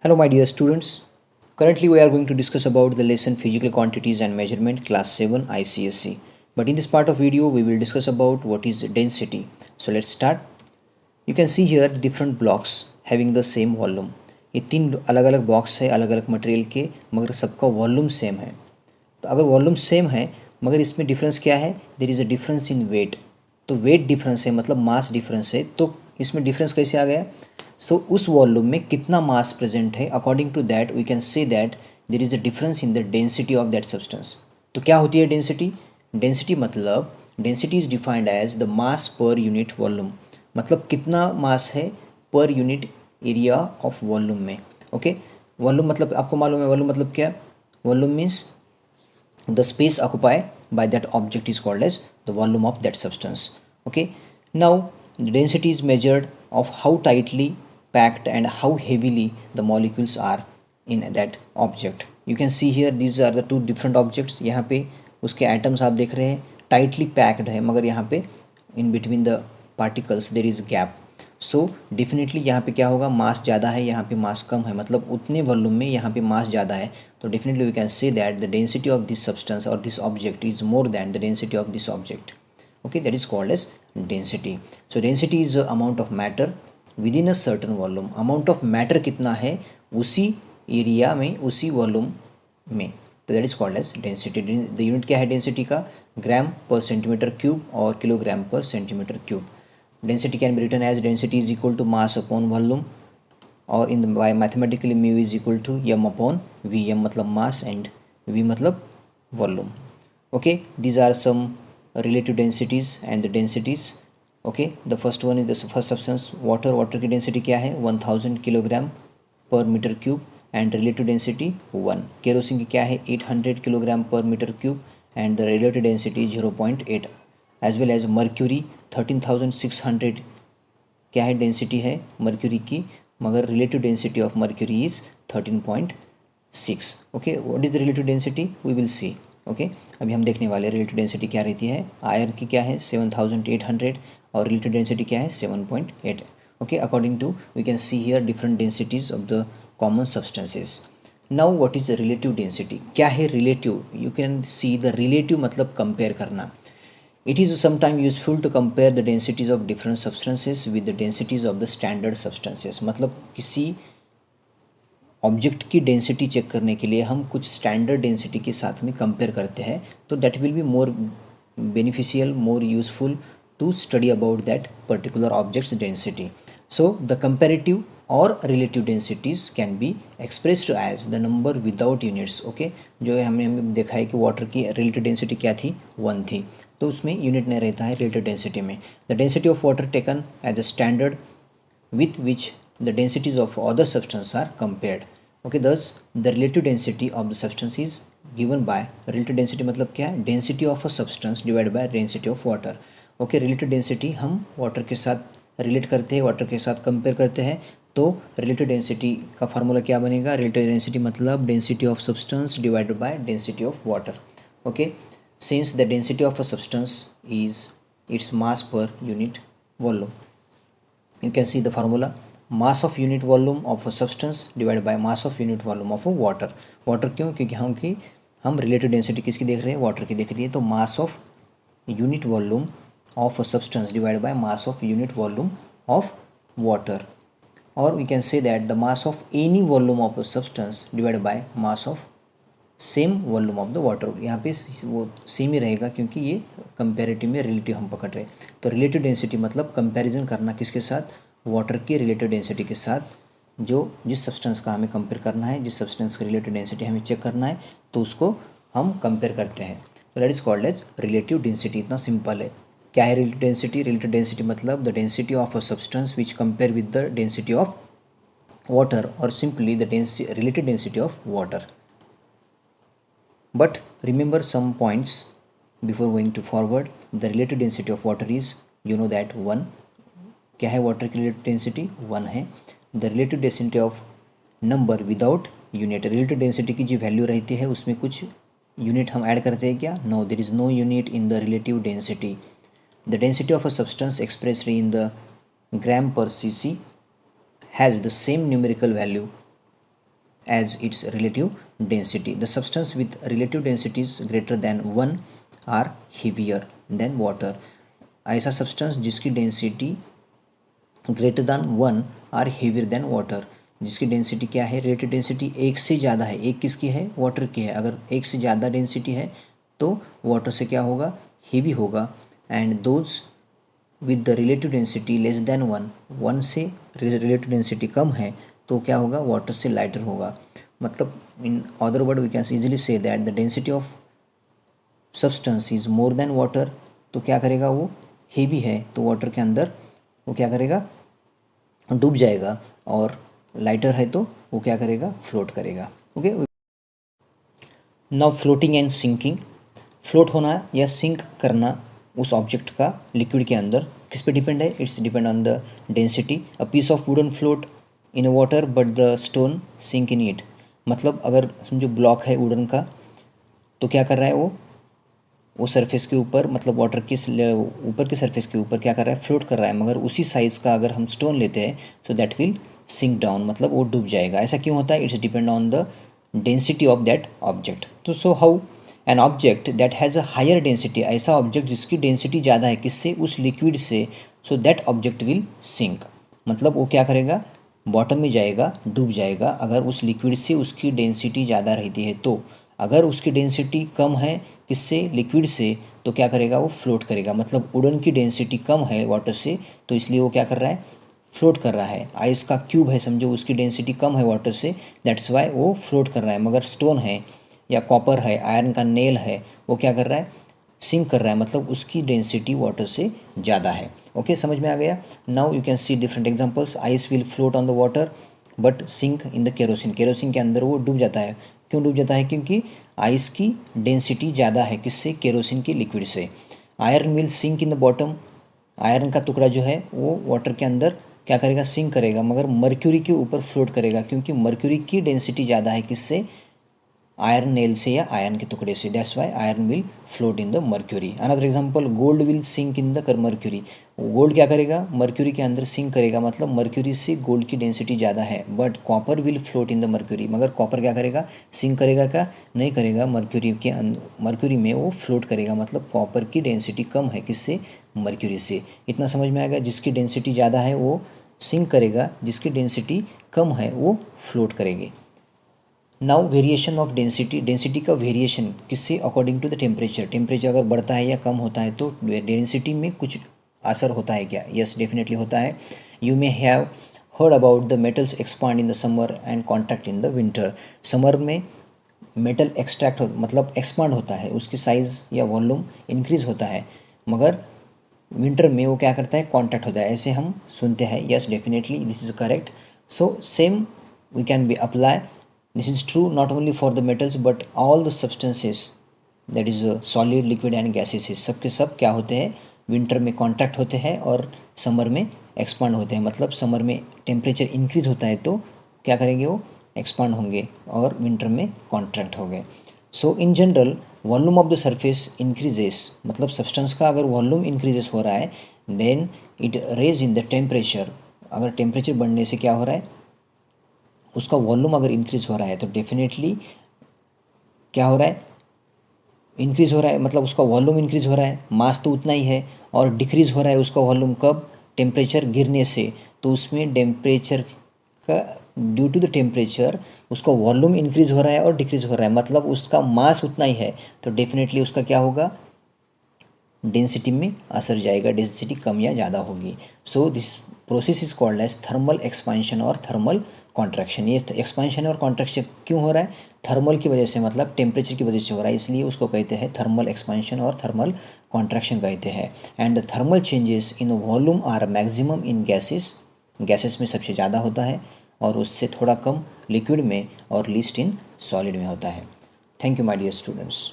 Hello my dear students. Currently we are going to discuss about the lesson physical quantities and measurement class 7 ICSE. But in this part of video we will discuss about what is density. So let's start. You can see here different blocks having the same volume. ये तीन अलग अलग box है अलग अलग material के मगर सबका वॉल्यूम सेम है. तो अगर वॉल्यूम सेम है मगर इसमें डिफरेंस क्या है, there is a difference in weight. तो वेट डिफरेंस है मतलब मास डिफरेंस है. तो इसमें डिफरेंस कैसे आ गया? सो उस वॉल्यूम में कितना मास प्रेजेंट है, according to that we can say that there is a difference in the density of that substance. तो क्या होती है डेंसिटी? डेंसिटी मतलब density is defined as the mass per unit volume. मतलब कितना मास है per unit area of volume में. Okay, volume मतलब आपको मालूम है वॉल्यूम मतलब क्या? Volume means the space occupied by that object is called as the volume of that substance. Okay, now the density is measured of how tightly packed and how heavily the molecules are in that object. You can see here these are the two different objects. यहाँ पे उसके atoms आप देख रहे हैं tightly packed है मगर यहाँ पे in between the particles there is gap. So definitely यहाँ पे क्या होगा, मास ज़्यादा है यहाँ पे मास कम है, मतलब उतने वॉल्यूम में यहाँ पे मास ज़्यादा है. तो definitely we can say that the density of this substance और this object is more than the density of this object. Okay, that is called as density. So density is amount of matter within a certain volume. Amount of matter कितना है उसी area में उसी volume में, तो that is called as डेंसिटी. The unit क्या है डेंसिटी का? ग्राम पर सेंटीमीटर क्यूब और किलोग्राम पर centimetre cube. Density can be written as density is equal to mass upon volume, or in the by mathematically mu is equal to m upon v. m मतलब mass and v मतलब volume. Okay, these are some relative densities and the densities. Okay, the first one is the first substance water. water की density क्या है? 1000 kilogram per metre cube and relative density 1. Kerosene की क्या है? 800 kilogram per metre cube and the relative density 0.8. As well as mercury 13,600 क्या है density है mercury की, मगर relative density of mercury is 13.6. Okay, what is the relative density we will see. Okay, अभी हम देखने वाले रिलेटिव डेंसिटी क्या रहती है. आयरन की क्या है? 7,800 और रिलेटिव डेंसिटी क्या है? 7.8. Okay, according to we can see here different densities of the common substances. Now what is the relative density? क्या है relative? You can see the relative मतलब कंपेयर करना. It is sometimes useful to compare the densities of different substances with the densities of the standard substances. मतलब किसी object की density check करने के लिए हम कुछ स्टैंडर्ड डेंसिटी के साथ में कंपेयर करते हैं, तो that will be more beneficial, more useful to study about that particular objects density. So the comparative और relative densities can be expressed as the number without units. Okay, जो है हमें देखा है कि वाटर की रिलेटिव डेंसिटी क्या थी? 1 थी, तो उसमें यूनिट नहीं रहता है रिलेटिव डेंसिटी में. The density of water taken as a standard with which the densities of other substances are compared. Okay, thus the relative density of the substance is given by relative density मतलब क्या है? density of a substance divided by density of water. Okay, relative density हम water के साथ relate करते हैं, water के साथ compare करते हैं, तो relative density का फार्मूला क्या बनेगा? relative density मतलब density of substance divided by density of water. Okay, since the density of a substance is its mass per unit volume. You can see the formula: mass of unit volume of a substance divided by mass of unit volume of a water. Water क्यों? क्योंकि हम relative density किसकी देख रहे हैं? Water की देख रही है. तो mass of unit volume of a substance divide by mass of unit volume of water. और we can say that the mass of any volume of a substance divide by mass of same volume of the water. यहाँ पे वो same ही रहेगा क्योंकि ये comparative में relative हम पकड़ रहे हैं. तो रिलेटिव डेंसिटी मतलब कंपैरिजन करना किसके साथ? वाटर की रिलेटिव डेंसिटी के साथ. जो जिस सब्सटेंस का हमें कंपेयर करना है, जिस सब्सटेंस का रिलेटिव डेंसिटी हमें चेक करना है, तो उसको हम कंपेयर करते हैं. तो that is called as relative density. इतना सिंपल है. क्या है रिलेटिव डेंसिटी? रिलेटिव डेंसिटी मतलब the density of a substance which compare with the density of water और simply the relative density of water. But remember some points before going to forward. The relative density of water is, you know that 1. क्या है water की relative density? 1 है. The relative density of number without unit. relative density की जो value रहती है उसमें कुछ यूनिट हम ऐड करते हैं क्या? No, there is no unit in the relative density. The density of a substance expressed in the gram per cc has the same numerical value as its relative density. The substance with relative densities greater than 1 are heavier than water. ऐसा substance जिसकी density greater than 1 are heavier than water, जिसकी density क्या है, relative density एक से ज़्यादा है, एक किसकी है, वाटर की है। अगर एक से ज़्यादा डेंसिटी है तो वाटर से क्या होगा, हेवी होगा। And those with the relative density less than 1, 1 से रिलेटिव डेंसिटी कम है तो क्या होगा, वाटर से लाइटर होगा। मतलब in other word we can easily say that the density of substance is more than water, तो क्या करेगा, वो हेवी है तो वाटर के अंदर वो क्या करेगा, डूब जाएगा, और लाइटर है तो वो क्या करेगा, फ्लोट करेगा। Okay, now floating and sinking. Float होना या सिंक करना उस ऑब्जेक्ट का लिक्विड के अंदर किस पे डिपेंड है, it's depend on the density. A piece of wooden float in water but the stone sink in it. मतलब अगर समझो ब्लॉक है वुडन का, तो क्या कर रहा है वो सरफेस के ऊपर, मतलब वाटर के ऊपर के सरफेस के ऊपर क्या कर रहा है, फ्लोट कर रहा है। मगर उसी साइज़ का अगर हम स्टोन लेते हैं so that will sink down, मतलब वो डूब जाएगा। ऐसा क्यों होता है, it's depend on the density of that object. तो so how an object that has a higher density, ऐसा ऑब्जेक्ट जिसकी डेंसिटी ज़्यादा है किससे, उस लिक्विड से, so that object will sink. मतलब वो क्या करेगा, बॉटम में जाएगा, डूब जाएगा अगर उस लिक्विड से उसकी डेंसिटी ज़्यादा रहती है तो। अगर उसकी डेंसिटी कम है किससे, लिक्विड से, तो क्या करेगा, वो फ्लोट करेगा। मतलब वुडन की डेंसिटी कम है वाटर से तो इसलिए वो क्या कर रहा है, फ्लोट कर रहा है। आइस का क्यूब है समझो, उसकी डेंसिटी कम है वाटर से, दैट्स वाई वो फ्लोट कर रहा है। मगर स्टोन है या कॉपर है, आयरन का नेल है, वो क्या कर रहा है, सिंक कर रहा है, मतलब उसकी डेंसिटी वाटर से ज़्यादा है। ओके, समझ में आ गया। Now you can see different examples. Ice will float on the water but sink in the kerosene. Kerosene के अंदर वो डूब जाता है। क्यों डूब जाता है, क्योंकि आइस की डेंसिटी ज़्यादा है किससे, केरोसिन के लिक्विड से। Iron will sink in the bottom. Iron का टुकड़ा जो है वो वाटर के अंदर क्या करेगा, सिंक करेगा, मगर मर्क्यूरी के ऊपर फ्लोट करेगा क्योंकि मर्क्यूरी की डेंसिटी ज़्यादा है किससे, आयरन नेल से या आयरन के टुकड़े से। That's why iron will float in the mercury. Another example, gold will sink in the mercury. Gold क्या करेगा, मर्क्यूरी के अंदर सिंक करेगा, मतलब मर्क्यूरी से गोल्ड की डेंसिटी ज़्यादा है। But copper will float in the mercury, मगर कॉपर क्या करेगा, सिंक करेगा, क्या नहीं करेगा, मर्क्यूरी में वो फ्लोट करेगा। मतलब कॉपर की डेंसिटी कम है किससे, मर्क्यूरी से। इतना समझ में आएगा। जिसकी डेंसिटी ज़्यादा है वो सिंक करेगा, जिसकी डेंसिटी कम है वो फ्लोट करेगी। Now variation of density. Density का वेरिएशन किससे, according to the temperature. Temperature अगर बढ़ता है या कम होता है तो डेंसिटी में कुछ असर होता है क्या, यस डेफिनेटली होता है। You may have heard about the metals expand in the summer and contract in the winter. Summer में मेटल एक्सट्रैक्ट मतलब एक्सपांड होता है, उसकी साइज़ या वॉल्यूम इंक्रीज होता है, मगर विंटर में वो क्या करता है, कॉन्ट्रैक्ट होता है। ऐसे हम सुनते हैं, yes definitely this is correct. So same we can be apply, this is true not only for the metals but all the substances, that is solid liquid and gases, सब के सब क्या होते हैं, विंटर में कॉन्ट्रैक्ट होते हैं और समर में एक्सपांड होते हैं। मतलब समर में टेम्परेचर इंक्रीज होता है तो क्या करेंगे, वो एक्सपांड होंगे, और विंटर में कॉन्ट्रैक्ट होंगे। So in general volume of the surface increases, मतलब सब्सटेंस का अगर वॉल्यूम इंक्रीजेस हो रहा है then it raise in the temperature. अगर टेम्परेचर बढ़ने से क्या हो रहा है, उसका वॉल्यूम अगर इंक्रीज हो रहा है तो डेफिनेटली क्या हो रहा है, इंक्रीज हो रहा है, मतलब उसका वॉल्यूम इंक्रीज हो रहा है। मास तो उतना ही है और डिक्रीज हो रहा है उसका वॉल्यूम कब, टेम्परेचर गिरने से। तो उसमें टेम्परेचर का, ड्यू टू द टेम्परेचर उसका वॉल्यूम इंक्रीज हो रहा है और डिक्रीज हो रहा है, मतलब उसका मास उतना ही है, तो डेफिनेटली उसका क्या होगा, डेंसिटी में असर जाएगा, डेंसिटी कम या ज़्यादा होगी। So this process is called as thermal expansion और थर्मल कॉन्ट्रैक्शन। ये एक्सपांशन और कॉन्ट्रैक्शन क्यों हो रहा है, थर्मल की वजह से, मतलब टेम्परेचर की वजह से हो रहा है, इसलिए उसको कहते हैं थर्मल एक्सपांशन और थर्मल कॉन्ट्रैक्शन कहते हैं। And the thermal changes in volume are maximum in gases, gases में सबसे ज़्यादा होता है और उससे थोड़ा कम लिक्विड में और लीस्ट इन सॉलिड में होता है। Thank you my dear students.